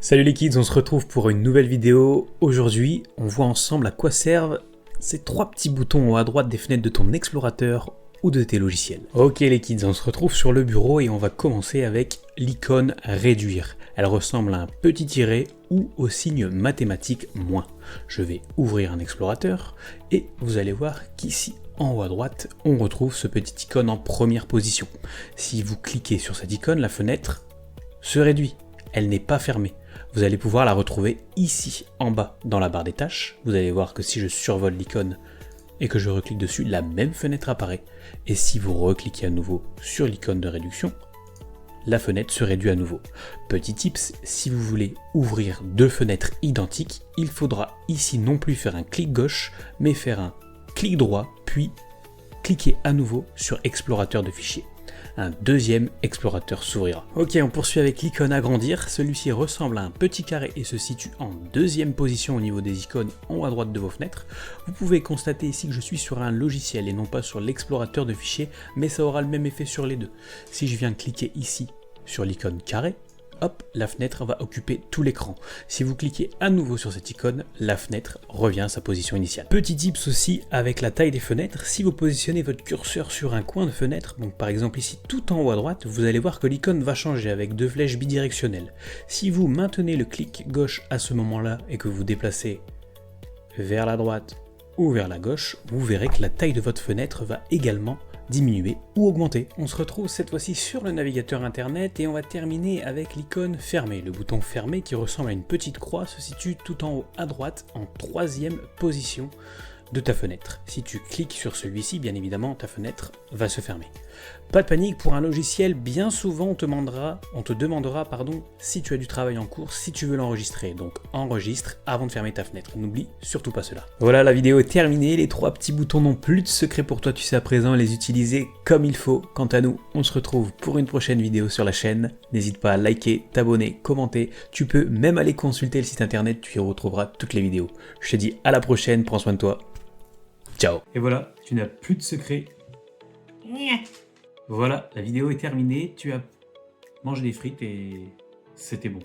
Salut les kids, on se retrouve pour une nouvelle vidéo. Aujourd'hui, on voit ensemble à quoi servent ces trois petits boutons en haut à droite des fenêtres de ton explorateur ou de tes logiciels. Ok les kids, on se retrouve sur le bureau et on va commencer avec l'icône réduire. Elle ressemble à un petit tiret ou au signe mathématique moins. Je vais ouvrir un explorateur et vous allez voir qu'ici en haut à droite, on retrouve ce petit icône en première position. Si vous cliquez sur cette icône, la fenêtre se réduit. Elle n'est pas fermée. Vous allez pouvoir la retrouver ici en bas dans la barre des tâches. Vous allez voir que si je survole l'icône et que je reclique dessus, la même fenêtre apparaît. Et si vous recliquez à nouveau sur l'icône de réduction, la fenêtre se réduit à nouveau. Petit tips, si vous voulez ouvrir deux fenêtres identiques, il faudra ici non plus faire un clic gauche, mais faire un clic droit, puis cliquer à nouveau sur explorateur de fichiers. Un deuxième explorateur s'ouvrira. Ok, on poursuit avec l'icône agrandir. Celui-ci ressemble à un petit carré et se situe en deuxième position au niveau des icônes en haut à droite de vos fenêtres. Vous pouvez constater ici que je suis sur un logiciel et non pas sur l'explorateur de fichiers, mais ça aura le même effet sur les deux. Si je viens cliquer ici sur l'icône carré, hop, la fenêtre va occuper tout l'écran. Si vous cliquez à nouveau sur cette icône, la fenêtre revient à sa position initiale. Petit tips aussi avec la taille des fenêtres, si vous positionnez votre curseur sur un coin de fenêtre, donc par exemple ici tout en haut à droite, vous allez voir que l'icône va changer avec deux flèches bidirectionnelles. Si vous maintenez le clic gauche à ce moment-là et que vous déplacez vers la droite ou vers la gauche, vous verrez que la taille de votre fenêtre va également diminuer ou augmenter. On se retrouve cette fois-ci sur le navigateur internet et on va terminer avec l'icône fermée. Le bouton fermé qui ressemble à une petite croix se situe tout en haut à droite en troisième position de ta fenêtre. Si tu cliques sur celui-ci, bien évidemment, ta fenêtre va se fermer. Pas de panique, pour un logiciel, bien souvent on te demandera si tu as du travail en cours, si tu veux l'enregistrer. Donc enregistre avant de fermer ta fenêtre. N'oublie surtout pas cela. Voilà, la vidéo est terminée. Les trois petits boutons n'ont plus de secret pour toi. Tu sais à présent les utiliser comme il faut. Quant à nous, on se retrouve pour une prochaine vidéo sur la chaîne. N'hésite pas à liker, t'abonner, commenter. Tu peux même aller consulter le site internet. Tu y retrouveras toutes les vidéos. Je te dis à la prochaine. Prends soin de toi. Ciao. Et voilà, tu n'as plus de secret. Voilà, la vidéo est terminée. Tu as mangé des frites et c'était bon.